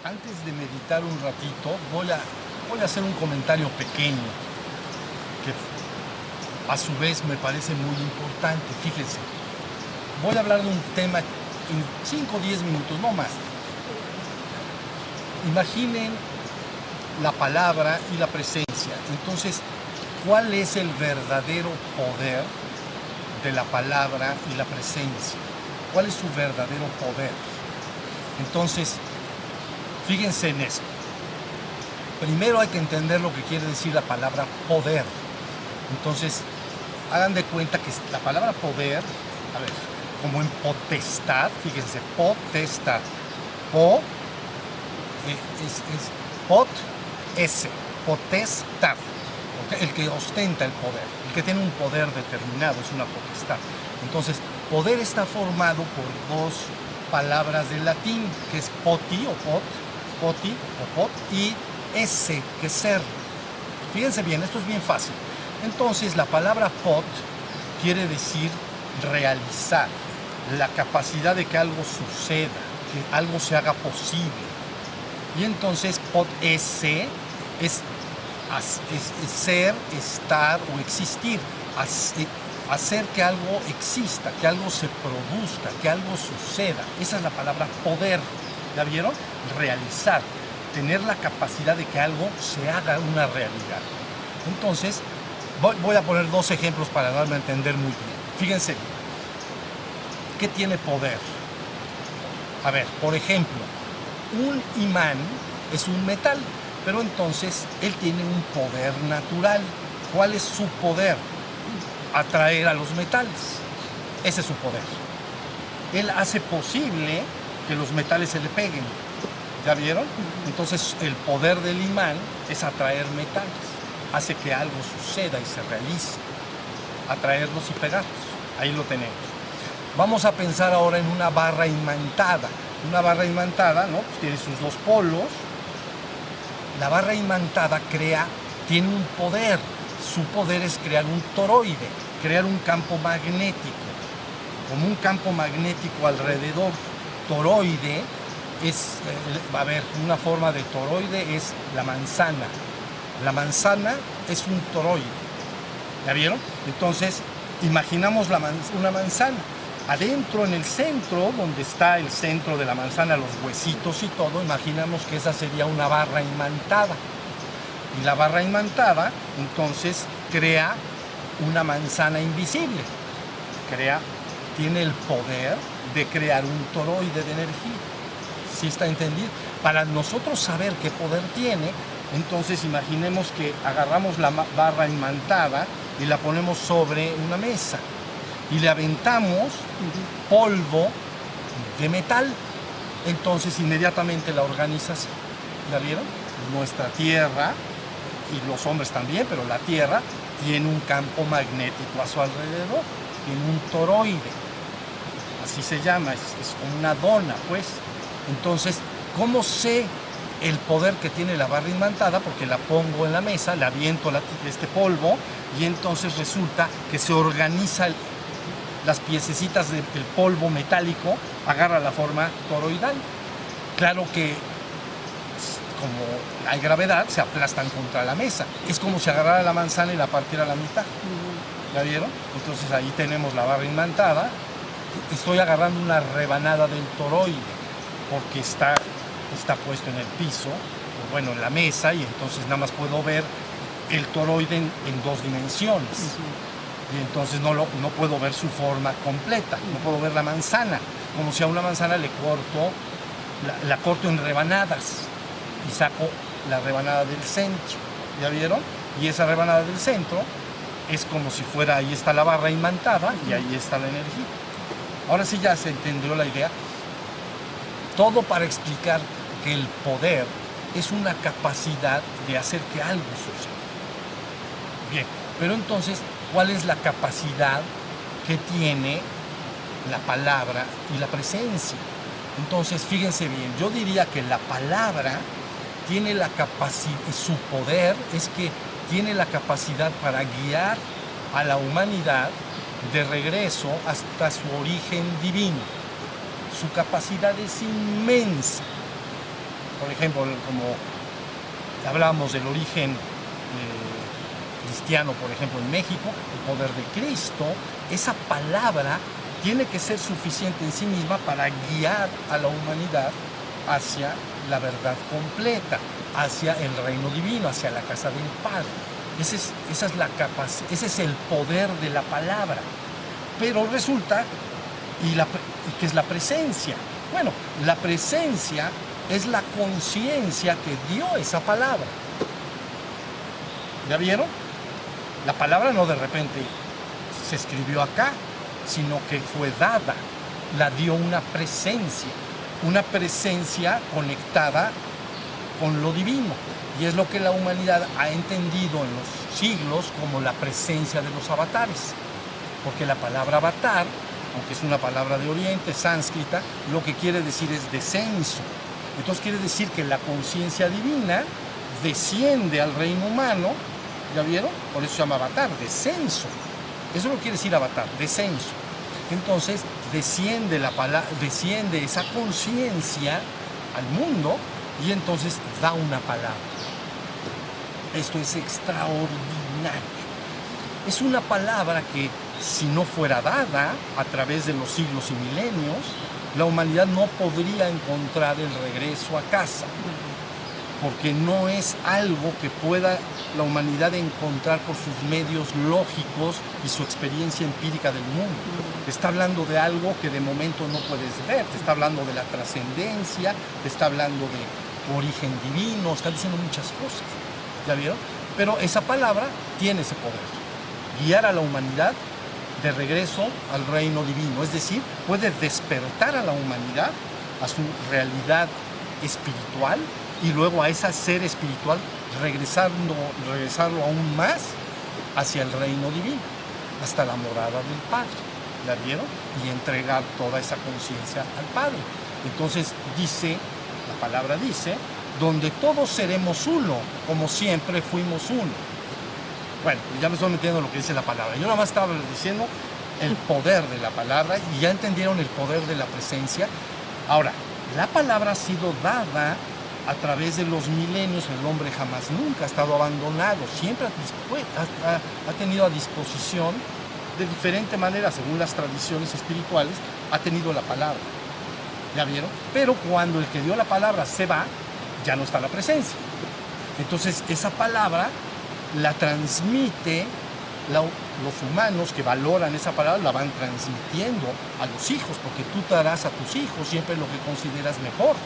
Antes de meditar un ratito, voy a hacer un comentario pequeño que a su vez me parece muy importante. Fíjense, voy a hablar de un tema en 5 o 10 minutos, no más. Imaginen la palabra y la presencia. Entonces, ¿cuál es el verdadero poder de la palabra y la presencia? ¿Cuál es su verdadero poder? Entonces, fíjense en esto. Primero hay que entender lo que quiere decir la palabra poder. Entonces, hagan de cuenta que la palabra poder, a ver, como en potestad, fíjense, potestad. Pot, S, potestad. El que ostenta el poder, el que tiene un poder determinado, es una potestad. Entonces, poder está formado por dos palabras del latín, que es poti o pot, y esse, que es ser. Fíjense bien, esto es bien fácil. Entonces, la palabra pot quiere decir realizar, la capacidad de que algo suceda, que algo se haga posible. Y entonces, pot esse es ser, estar o existir, hacer que algo exista, que algo se produzca, que algo suceda. Esa es la palabra poder. ¿Ya vieron? Realizar, tener la capacidad de que algo se haga una realidad. Entonces, voy a poner dos ejemplos para darme a entender muy bien. Fíjense, ¿qué tiene poder? A ver, por ejemplo, un imán es un metal, pero entonces él tiene un poder natural. ¿Cuál es su poder? Atraer a los metales. Ese es su poder. Él hace posible que los metales se le peguen. ¿Ya vieron? Entonces el poder del imán es atraer metales. Hace que algo suceda y se realice. Atraerlos y pegarlos. Ahí lo tenemos. Vamos a pensar ahora en una barra imantada. Una barra imantada, ¿no? Pues tiene sus dos polos. La barra imantada tiene un poder. Su poder es crear un toroide, crear un campo magnético, como un campo magnético alrededor. Toroide es, a ver, una forma de toroide es la manzana. La manzana es un toroide. ¿Ya vieron? Entonces, imaginamos una manzana. Adentro, en el centro, donde está el centro de la manzana, los huesitos y todo, imaginamos que esa sería una barra imantada. Y la barra imantada, entonces, crea una manzana invisible. Tiene el poder de crear un toroide de energía. ¿Sí está entendido? Para nosotros saber qué poder tiene, entonces imaginemos que agarramos la barra imantada y la ponemos sobre una mesa. Y le aventamos polvo de metal. Entonces inmediatamente la organización, ¿la vieron? Nuestra Tierra, y los hombres también, pero la Tierra tiene un campo magnético a su alrededor, tiene un toroide, así se llama, es como una dona, pues. Entonces, ¿cómo sé el poder que tiene la barra imantada? Porque la pongo en la mesa, le aviento este polvo, y entonces resulta que se organiza las piececitas del polvo metálico, agarra la forma toroidal. Claro que como hay gravedad, se aplastan contra la mesa. Es como si agarrara la manzana y la partiera a la mitad. ¿Ya vieron? Entonces ahí tenemos la barra imantada. Estoy agarrando una rebanada del toroide, porque está puesto en el piso, o bueno, en la mesa, y entonces nada más puedo ver el toroide en 2 dimensiones. Y entonces no puedo ver su forma completa, no puedo ver la manzana, como si a una manzana la corto en rebanadas y saco la rebanada del centro. ¿Ya vieron? Y esa rebanada del centro es como si fuera, ahí está la barra imantada y ahí está la energía. Ahora sí ya se entendió la idea. Todo para explicar que el poder es una capacidad de hacer que algo suceda. Bien, pero entonces, ¿cuál es la capacidad que tiene la palabra y la presencia? Entonces, fíjense bien, yo diría que la palabra tiene la capacidad, su poder es que tiene la capacidad para guiar a la humanidad de regreso hasta su origen divino. Su capacidad es inmensa. Por ejemplo, como hablábamos del origen cristiano, por ejemplo, en México, el poder de Cristo, esa palabra tiene que ser suficiente en sí misma para guiar a la humanidad hacia la verdad completa, hacia el reino divino, hacia la casa del Padre. Ese es el poder de la palabra. Pero resulta, ¿y qué es la presencia? Bueno, la presencia es la conciencia que dio esa palabra. ¿Ya vieron? La palabra no de repente se escribió acá, sino que fue dada, la dio una presencia conectada con lo divino. Y es lo que la humanidad ha entendido en los siglos como la presencia de los avatares. Porque la palabra avatar, aunque es una palabra de Oriente, sánscrita, lo que quiere decir es descenso. Entonces quiere decir que la conciencia divina desciende al reino humano, ¿ya vieron? Por eso se llama avatar, descenso. Eso es lo que quiere decir avatar, descenso. Entonces desciende esa conciencia al mundo y entonces da una palabra. Esto es extraordinario. Es una palabra que, si no fuera dada a través de los siglos y milenios, la humanidad no podría encontrar el regreso a casa, porque no es algo que pueda la humanidad encontrar por sus medios lógicos y su experiencia empírica del mundo. Te está hablando de algo que de momento no puedes ver, te está hablando de la trascendencia, te está hablando de tu origen divino, está diciendo muchas cosas, ¿ya vieron? Pero esa palabra tiene ese poder, guiar a la humanidad de regreso al reino divino, es decir, puede despertar a la humanidad a su realidad espiritual y luego a ese ser espiritual regresarlo aún más hacia el reino divino, hasta la morada del Padre, ¿la vieron? Y entregar toda esa conciencia al Padre. Entonces la palabra dice, donde todos seremos uno, como siempre fuimos uno. Bueno, ya me estoy metiendo en lo que dice la palabra. Yo nada más estaba diciendo el poder de la palabra y ya entendieron el poder de la presencia. Ahora, la palabra ha sido dada a través de los milenios. El hombre jamás nunca ha estado abandonado, siempre ha tenido a disposición de diferente manera, según las tradiciones espirituales, ha tenido la palabra. ¿Ya vieron? Pero cuando el que dio la palabra se va, ya no está la presencia. Entonces esa palabra la transmite, los humanos que valoran esa palabra la van transmitiendo a los hijos, porque tú darás a tus hijos siempre lo que consideras mejor.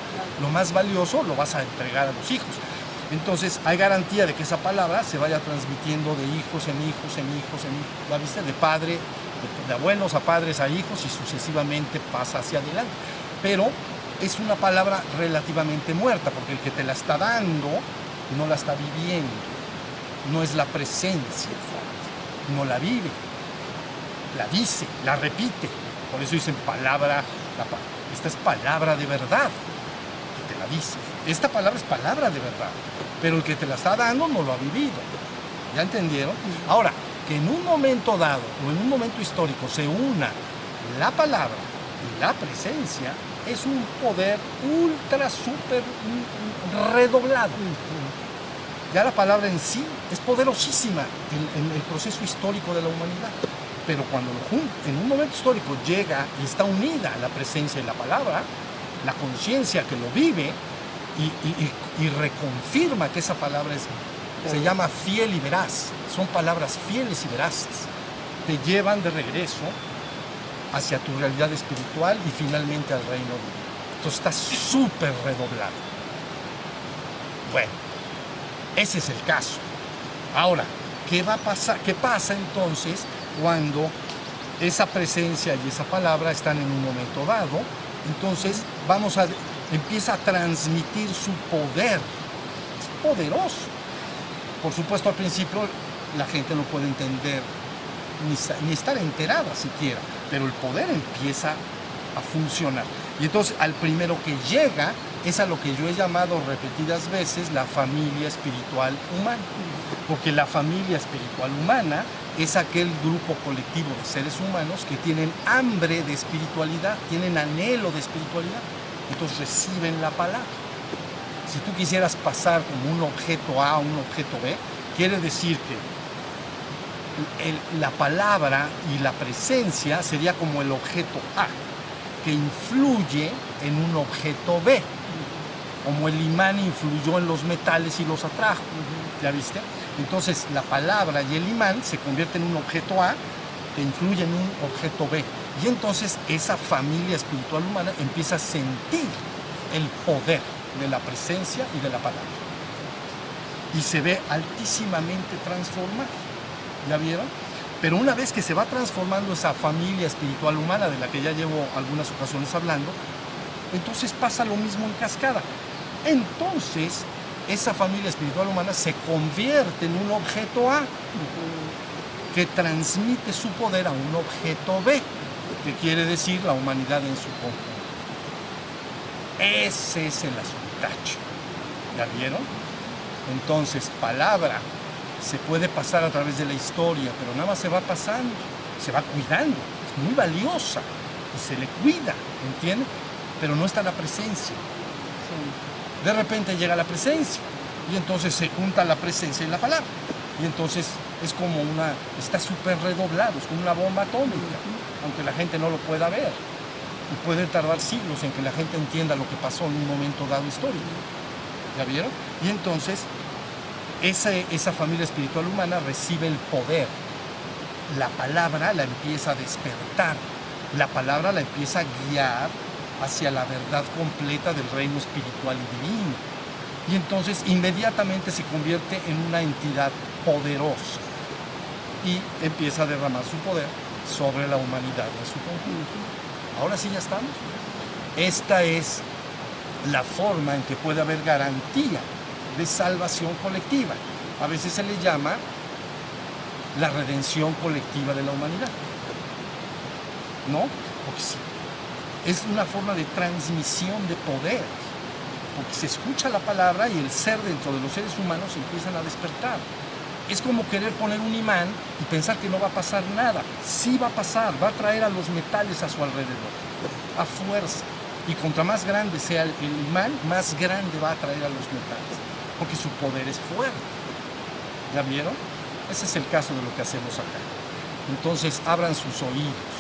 Lo más valioso lo vas a entregar a los hijos. Entonces hay garantía de que esa palabra se vaya transmitiendo de hijos en hijos, en hijos, en hijos. ¿La viste? De padre, de abuelos a padres a hijos y sucesivamente pasa hacia adelante. Pero es una palabra relativamente muerta, porque el que te la está dando no la está viviendo. No es la presencia, no la vive, la dice, la repite. Por eso dicen palabra, esta es palabra de verdad, que te la dice. Esta palabra es palabra de verdad, pero el que te la está dando no lo ha vivido. ¿Ya entendieron? Ahora, que en un momento dado o en un momento histórico se una la palabra y la presencia, es un poder ultra, súper redoblado. Ya la palabra en sí es poderosísima en el proceso histórico de la humanidad. Pero cuando en un momento histórico llega y está unida la presencia y la palabra, la conciencia que lo vive y reconfirma que esa palabra se llama fiel y veraz. Son palabras fieles y veraces. Te llevan de regreso hacia tu realidad espiritual y finalmente al reino divino. Entonces está súper redoblado. Bueno. Ese es el caso. Ahora, ¿qué va a pasar? ¿Qué pasa entonces cuando esa presencia y esa palabra están en un momento dado? Entonces empieza a transmitir su poder. Es poderoso. Por supuesto, al principio la gente no puede entender ni estar enterada siquiera, pero el poder empieza a funcionar. Y entonces al primero que llega es a lo que yo he llamado repetidas veces la familia espiritual humana. Porque la familia espiritual humana es aquel grupo colectivo de seres humanos que tienen hambre de espiritualidad, tienen anhelo de espiritualidad. Entonces reciben la palabra. Si tú quisieras pasar como un objeto A a un objeto B, quiere decir que la palabra y la presencia sería como el objeto A, que influye en un objeto B, como el imán influyó en los metales y los atrajo. ¿Ya viste? Entonces la palabra y el imán se convierten en un objeto A que influye en un objeto B. Y entonces esa familia espiritual humana empieza a sentir el poder de la presencia y de la palabra. Y se ve altísimamente transformada. ¿Ya vieron? Pero una vez que se va transformando esa familia espiritual humana, de la que ya llevo algunas ocasiones hablando, entonces pasa lo mismo en cascada. Entonces, esa familia espiritual humana se convierte en un objeto A, que transmite su poder a un objeto B, que quiere decir la humanidad en su conjunto. Ese es el asuntacho. ¿Ya vieron? Entonces, palabra se puede pasar a través de la historia, pero nada más se va pasando, se va cuidando, es muy valiosa y se le cuida, ¿entienden? Pero no está la presencia. De repente llega la presencia y entonces se junta la presencia y la palabra. Y entonces es como está súper redoblado, es como una bomba atómica, aunque la gente no lo pueda ver. Y puede tardar siglos en que la gente entienda lo que pasó en un momento dado histórico. ¿Ya vieron? Y entonces esa familia espiritual humana recibe el poder. La palabra la empieza a despertar. La palabra la empieza a guiar hacia la verdad completa del reino espiritual y divino. Y entonces inmediatamente se convierte en una entidad poderosa y empieza a derramar su poder sobre la humanidad en su conjunto. Ahora sí ya estamos. Esta es la forma en que puede haber garantía de salvación colectiva. A veces se le llama la redención colectiva de la humanidad, ¿no? Porque sí, es una forma de transmisión de poder, porque se escucha la palabra y el ser dentro de los seres humanos empiezan a despertar. Es como querer poner un imán y pensar que no va a pasar nada. Sí va a pasar, va a traer a los metales a su alrededor, a fuerza. Y contra más grande sea el imán, más grande va a atraer a los metales, porque su poder es fuerte. ¿Ya vieron? Ese es el caso de lo que hacemos acá. Entonces abran sus oídos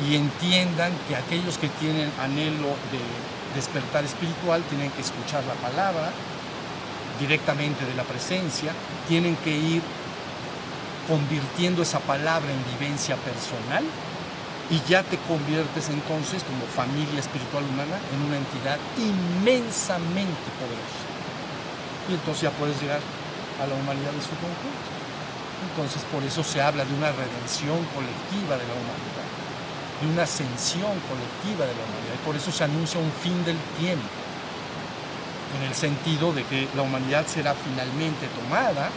y entiendan que aquellos que tienen anhelo de despertar espiritual tienen que escuchar la palabra directamente de la presencia, tienen que ir convirtiendo esa palabra en vivencia personal y ya te conviertes entonces como familia espiritual humana en una entidad inmensamente poderosa. Y entonces ya puedes llegar a la humanidad en su conjunto. Entonces por eso se habla de una redención colectiva de la humanidad, de una ascensión colectiva de la humanidad. Y por eso se anuncia un fin del tiempo, en el sentido de que la humanidad será finalmente tomada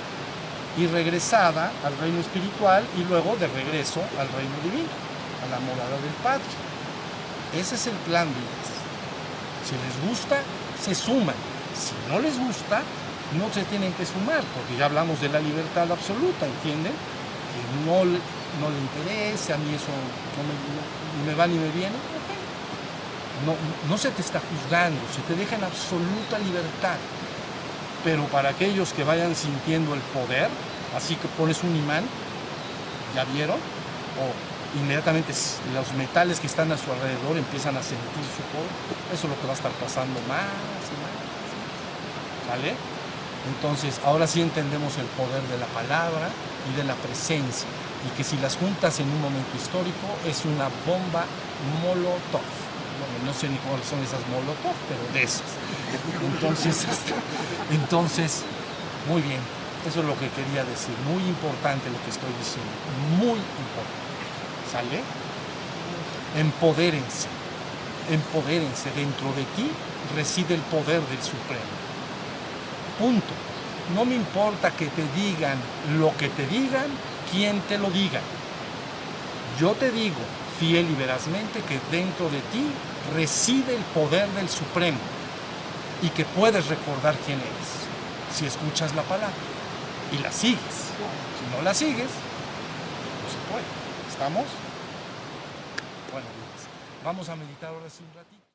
y regresada al reino espiritual y luego de regreso al reino divino, a la morada del Padre. Ese es el plan de Dios. Si les gusta, se suman. Si no les gusta, no se tienen que sumar, porque ya hablamos de la libertad absoluta, ¿entienden? Que no le interese, a mí eso no me va ni me viene, okay. No se te está juzgando, se te deja en absoluta libertad. Pero para aquellos que vayan sintiendo el poder, así que pones un imán, ¿ya vieron? O inmediatamente los metales que están a su alrededor empiezan a sentir su poder. Eso es lo que va a estar pasando más y más. ¿Vale? Entonces, ahora sí entendemos el poder de la palabra y de la presencia. Y que si las juntas en un momento histórico, es una bomba molotov. Bueno, no sé ni cuáles son esas molotov, pero de esas. Entonces, muy bien. Eso es lo que quería decir. Muy importante lo que estoy diciendo. Muy importante. ¿Sale? Empodérense. Empodérense. Dentro de ti reside el poder del Supremo. Punto. No me importa que te digan lo que te digan, quién te lo diga. Yo te digo fiel y verazmente que dentro de ti reside el poder del Supremo y que puedes recordar quién eres si escuchas la palabra y la sigues. Si no la sigues, no se puede. ¿Estamos? Bueno, vamos a meditar ahora sí un ratito.